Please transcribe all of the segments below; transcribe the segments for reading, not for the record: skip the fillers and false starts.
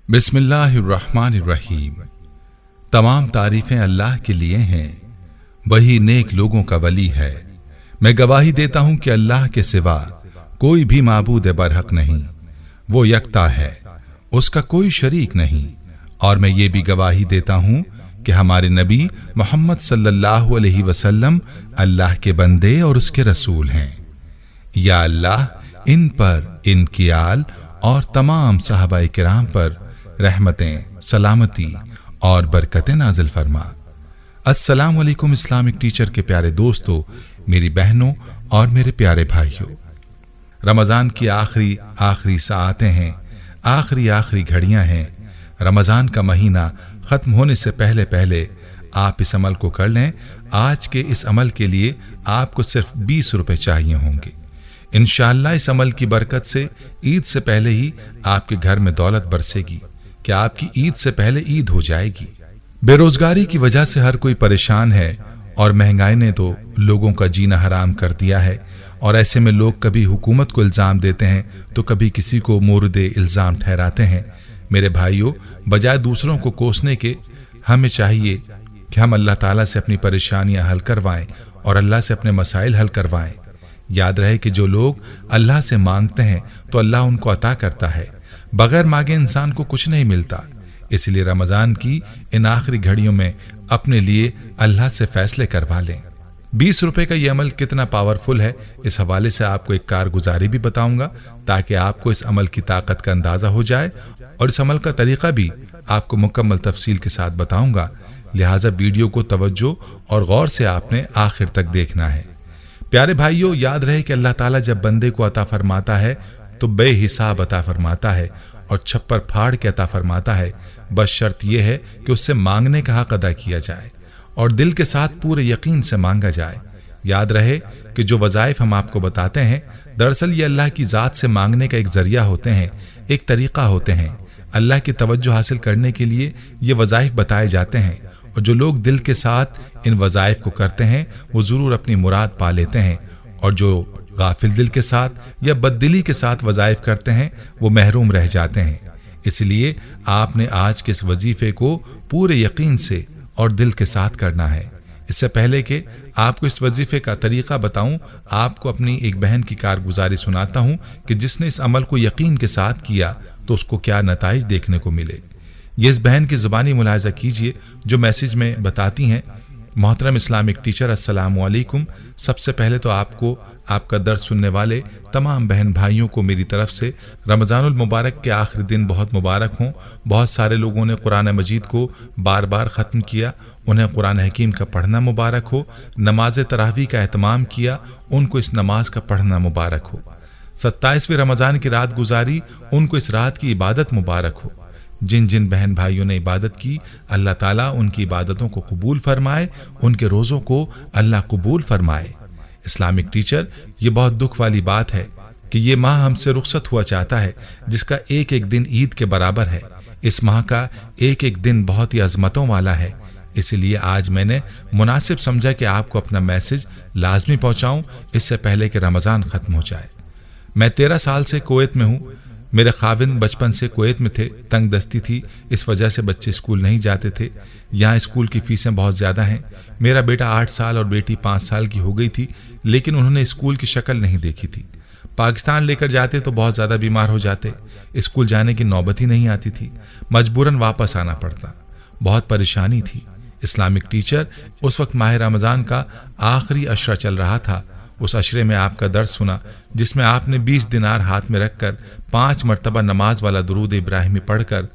बिस्मिल्लाहिर्रहमानिर्रहीम। तमाम तारीफें अल्लाह के लिए हैं, वही नेक लोगों का वली है। मैं गवाही देता हूं कि अल्लाह के सिवा कोई भी माबूद बरहक नहीं, वो यकता है, उसका कोई शरीक नहीं। और मैं ये भी गवाही देता हूं कि हमारे नबी मोहम्मद सल्लल्लाहु अलैहि वसल्लम अल्लाह के बंदे और उसके रसूल हैं। या अल्लाह इन पर, इनकी आल और तमाम सहाबाए किराम पर रहमतें, सलामती और बरकतें नाजिल फरमा। अस्सलामु अलैकुम इस्लामिक टीचर के प्यारे दोस्तों, मेरी बहनों और मेरे प्यारे भाइयों, रमज़ान की आखिरी साआतें हैं, आखिरी घड़ियां हैं। रमज़ान का महीना ख़त्म होने से पहले पहले आप इस अमल को कर लें। आज के इस अमल के लिए आपको सिर्फ 20 रुपए चाहिए होंगे। इंशाअल्लाह इस अमल की बरकत से ईद से पहले ही आपके घर में दौलत बरसेगी कि आपकी ईद से पहले ईद हो जाएगी। बेरोजगारी की वजह से हर कोई परेशान है और महंगाई ने तो लोगों का जीना हराम कर दिया है। और ऐसे में लोग कभी हुकूमत को इल्ज़ाम देते हैं तो कभी किसी को मोरदे इल्ज़ाम ठहराते हैं। मेरे भाइयों, बजाय दूसरों को कोसने के हमें चाहिए कि हम अल्लाह ताला से अपनी परेशानियां हल करवाएं और अल्लाह से अपने मसाइल हल करवाएं। याद रहे कि जो लोग अल्लाह से मांगते हैं तो अल्लाह उनको अता करता है। बगैर मांगे इंसान को कुछ नहीं मिलता। इसलिए रमज़ान की इन आखिरी घड़ियों में अपने लिए अल्लाह से फैसले करवा लें। 20 रुपए का ये अमल कितना पावरफुल है, इस हवाले से आपको एक कारगुजारी भी बताऊंगा ताकि आपको इस अमल की ताकत का अंदाजा हो जाए, और इस अमल का तरीका भी आपको मुकम्मल तफसील के साथ बताऊंगा। लिहाजा वीडियो को तवज्जो और गौर से आपने आखिर तक देखना है। प्यारे भाइयों, याद रहे कि अल्लाह ताला जब बंदे को अता फरमाता है तो बेहिसाब अता फरमाता है और छप्पर फाड़ के अता फरमाता है। बस शर्त यह है कि उससे मांगने का हक अदा किया जाए और दिल के साथ पूरे यकीन से मांगा जाए। याद रहे कि जो वज़ाइफ हम आपको बताते हैं, दरअसल ये अल्लाह की ज़ात से मांगने का एक जरिया होते हैं, एक तरीका होते हैं। अल्लाह की तवज्जो हासिल करने के लिए ये वज़ाइफ बताए जाते हैं, और जो लोग दिल के साथ इन वज़ाइफ को करते हैं वो ज़रूर अपनी मुराद पा लेते हैं, और जो गाफिल दिल के साथ या बददिली के साथ वज़ाइफ करते हैं वो महरूम रह जाते हैं। इसलिए आपने आज के इस वजीफे को पूरे यकीन से और दिल के साथ करना है। इससे पहले कि आपको इस वजीफे का तरीका बताऊं, आपको अपनी एक बहन की कारगुजारी सुनाता हूं कि जिसने इस अमल को यकीन के साथ किया तो उसको क्या नताइज देखने को मिले। ये इस बहन की ज़ुबानी मुलाहिज़ा कीजिए जो मैसेज में बताती हैं। मोहतरम इस्लामिक टीचर, अस्सलामु अलैकुम। सबसे पहले तो आपको आपका दर्स सुनने वाले तमाम बहन भाइयों को मेरी तरफ से रमज़ानुल मुबारक के आखिरी दिन बहुत मुबारक हों। बहुत सारे लोगों ने कुरान मजीद को बार बार ख़त्म किया, उन्हें कुरान हकीम का पढ़ना मुबारक हो। नमाज तरावी का एहतमाम किया, उनको इस नमाज का पढ़ना मुबारक हो। 27वें रमज़ान की रात गुजारी, उनको इस रात की इबादत मुबारक हो। जिन जिन बहन भाइयों ने इबादत की, अल्लाह ताला उनकी इबादतों को कबूल फरमाए, उनके रोज़ों को अल्लाह कबूल फरमाए। इस्लामिक टीचर, ये बहुत दुख वाली बात है कि ये माह हमसे रुखसत हुआ चाहता है जिसका एक एक दिन ईद के बराबर है। इस माह का एक एक दिन बहुत ही अजमतों वाला है। इसलिए आज मैंने मुनासिब समझा कि आपको अपना मैसेज लाजमी पहुंचाऊं इससे पहले कि रमज़ान ख़त्म हो जाए। मैं 13 साल से कुवैत में हूँ। मेरे खाविंद बचपन से कुवैत में थे। तंग दस्ती थी, इस वजह से बच्चे स्कूल नहीं जाते थे। यहाँ स्कूल की फीसें बहुत ज़्यादा हैं। मेरा बेटा 8 साल और बेटी 5 साल की हो गई थी, लेकिन उन्होंने स्कूल की शक्ल नहीं देखी थी। पाकिस्तान लेकर जाते तो बहुत ज़्यादा बीमार हो जाते, स्कूल जाने की नौबत ही नहीं आती थी, मजबूरन वापस आना पड़ता। बहुत परेशानी थी। इस्लामिक टीचर, उस वक्त माह रमज़ान का आखिरी अशरा चल रहा था। उस अशरे में आपका दर्स सुना जिसमें आपने 20 दिनार हाथ में रखकर 5 मरतबा नमाज वाला दुरूद इब्राहिमी पढ़कर,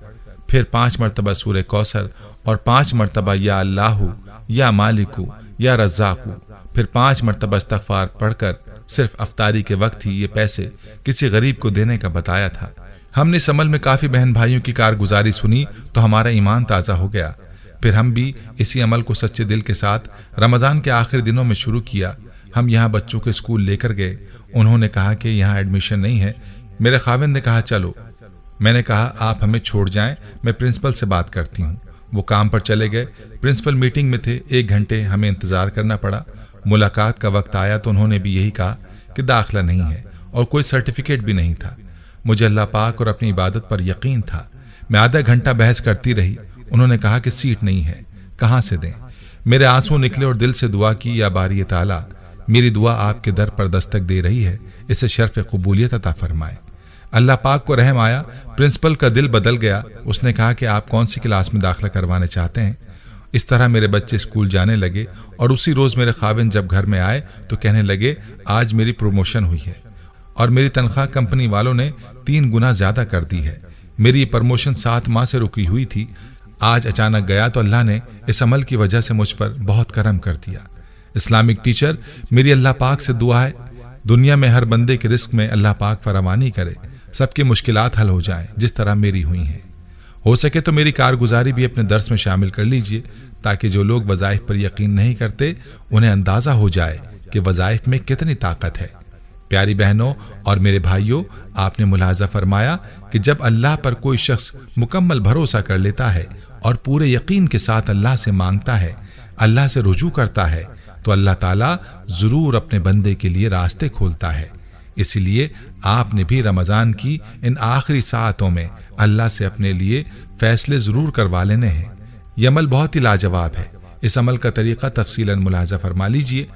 फिर 5 मरतबा सूरह कौसर और 5 मरतबा या अल्लाहु, या मालिकु, या रज़्ज़ाकु, फिर 5 मरतबा इस्तग़फ़ार पढ़कर सिर्फ अफ्तारी के वक्त ही ये पैसे किसी गरीब को देने का बताया था। हमने इस अमल में काफ़ी बहन भाइयों की कारगुजारी सुनी तो हमारा ईमान ताज़ा हो गया। फिर हम भी इसी अमल को सच्चे दिल के साथ रमज़ान के आखिरी दिनों में शुरू किया। हम यहाँ बच्चों को स्कूल लेकर गए। उन्होंने कहा कि यहाँ एडमिशन नहीं है। मेरे खाविंद ने कहा चलो। मैंने कहा आप हमें छोड़ जाएं, मैं प्रिंसिपल से बात करती हूँ। वो काम पर चले गए। प्रिंसिपल मीटिंग में थे। 1 घंटे हमें इंतज़ार करना पड़ा। मुलाकात का वक्त आया तो उन्होंने भी यही कहा कि दाखिला नहीं है और कोई सर्टिफिकेट भी नहीं था। मुझे अल्लाह पाक और अपनी इबादत पर यकीन था। मैं आधा घंटा बहस करती रही। उन्होंने कहा कि सीट नहीं है, कहाँ से दें। मेरे आंसू निकले और दिल से दुआ की, या बारी ताला, मेरी दुआ आपके दर पर दस्तक दे रही है, इसे शर्फ कबूलियत अता फरमाए। अल्लाह पाक को रहम आया। प्रिंसिपल का दिल बदल गया। उसने कहा कि आप कौन सी क्लास में दाखिला करवाना चाहते हैं। इस तरह मेरे बच्चे स्कूल जाने लगे और उसी रोज़ मेरे खाविन जब घर में आए तो कहने लगे, आज मेरी प्रमोशन हुई है और मेरी तनख्वाह कंपनी वालों ने 3 गुना ज़्यादा कर दी है। मेरी ये प्रमोशन 7 माह से रुकी हुई थी, आज अचानक गया तो अल्लाह ने इस अमल की वजह से मुझ पर बहुत करम कर दिया। इस्लामिक टीचर, मेरी अल्लाह पाक से दुआ है दुनिया में हर बंदे के रिस्क में अल्लाह पाक फरामानी करे, सबकी मुश्किलात हल हो जाएं जिस तरह मेरी हुई हैं। हो सके तो मेरी कारगुजारी भी अपने दर्स में शामिल कर लीजिए, ताकि जो लोग वज़ाइफ पर यकीन नहीं करते उन्हें अंदाज़ा हो जाए कि वज़ाइफ में कितनी ताकत है। प्यारी बहनों और मेरे भाइयों, आपने मुलाहजा फरमाया कि जब अल्लाह पर कोई शख्स मुकम्मल भरोसा कर लेता है और पूरे यकीन के साथ अल्लाह से मांगता है, अल्लाह से रुजू करता है, तो अल्लाह ताला ज़रूर अपने बंदे के लिए रास्ते खोलता है। इसलिए आपने भी रमज़ान की इन आखिरी सातों में अल्लाह से अपने लिए फ़ैसले ज़रूर करवा लेने हैं। यह अमल बहुत ही लाजवाब है। इस अमल का तरीक़ा तफसीलन मुलाहजा फरमा लीजिए।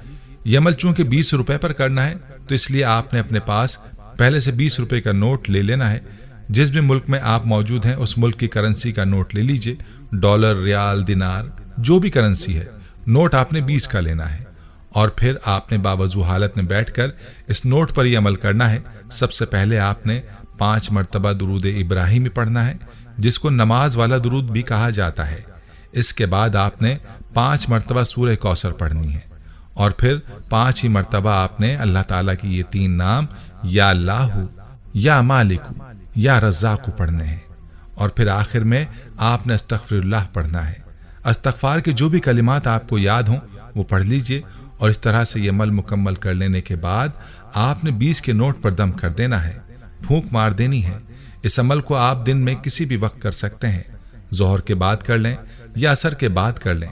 यह अमल चूँकि 20 रुपये पर करना है, तो इसलिए आपने अपने पास पहले से 20 रुपये का नोट ले लेना है। जिस भी मुल्क में आप मौजूद हैं उस मुल्क की करेंसी का नोट ले लीजिए। डॉलर, रियाल, दिनार, जो भी करेंसी है, नोट आपने 20 का लेना है और फिर आपने बावजू हालत में बैठकर इस नोट पर यह अमल करना है। सबसे पहले आपने 5 मरतबा दुरूद इब्राहिमी पढ़ना है, जिसको नमाज वाला दुरूद भी कहा जाता है। इसके बाद आपने 5 मरतबा सूरह कौसर पढ़नी है और फिर 5 ही मरतबा आपने अल्लाह ताला की ये 3 नाम, या अल्लाहु, या मालिकु, या रज़्ज़ाक़ु पढ़ने हैं और फिर आखिर में आपने अस्तग़फ़िरुल्लाह पढ़ना है। इस्तग़फ़ार के जो भी कलिमात आपको याद हों वो पढ़ लीजिए और इस तरह से ये अमल मुकम्मल कर लेने के बाद आपने 20 के नोट पर दम कर देना है, फूंक मार देनी है। इस अमल को आप दिन में किसी भी वक्त कर सकते हैं, ज़ोहर के बाद कर लें या असर के बाद कर लें।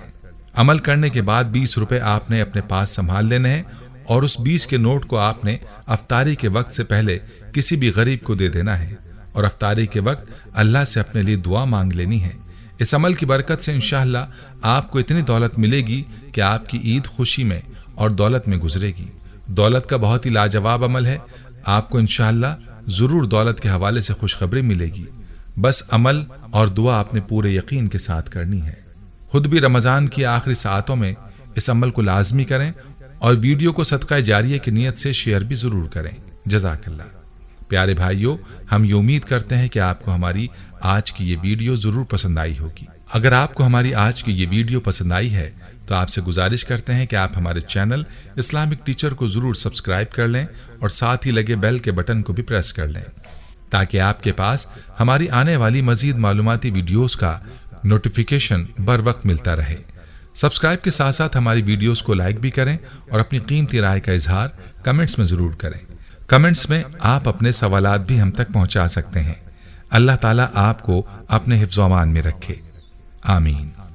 अमल करने के बाद 20 रुपये आपने अपने पास संभाल लेने हैं और उस 20 के नोट को आपने अफ्तारी के वक्त से पहले किसी भी गरीब को दे देना है और अफ्तारी के वक्त अल्लाह से अपने लिए दुआ मांग लेनी है। इस अमल की बरकत से इंशाअल्लाह आपको इतनी दौलत मिलेगी कि आपकी ईद खुशी में और दौलत में गुजरेगी। दौलत का बहुत ही लाजवाब अमल है। आपको इंशाअल्लाह ज़रूर दौलत के हवाले से खुशखबरी मिलेगी। बस अमल और दुआ आपने पूरे यकीन के साथ करनी है। खुद भी रमज़ान की आखिरी सातों में इस अमल को लाजमी करें और वीडियो को सदका जारिया की नीयत से शेयर भी ज़रूर करें। जज़ाकल्लाह। प्यारे भाइयों, हम ये उम्मीद करते हैं कि आपको हमारी आज की ये वीडियो ज़रूर पसंद आई होगी। अगर आपको हमारी आज की ये वीडियो पसंद आई है तो आपसे गुजारिश करते हैं कि आप हमारे चैनल इस्लामिक टीचर को ज़रूर सब्सक्राइब कर लें और साथ ही लगे बेल के बटन को भी प्रेस कर लें, ताकि आपके पास हमारी आने वाली मज़ीद मालूमाती वीडियोज़ का नोटिफिकेशन बर वक्त मिलता रहे। सब्सक्राइब के साथ साथ हमारी वीडियोज़ को लाइक भी करें और अपनी कीमती राय का इजहार कमेंट्स में ज़रूर करें। कमेंट्स में आप अपने सवालात भी हम तक पहुंचा सकते हैं। अल्लाह ताला आपको अपने हिफ्ज़-ओ-अमान में रखे। आमीन।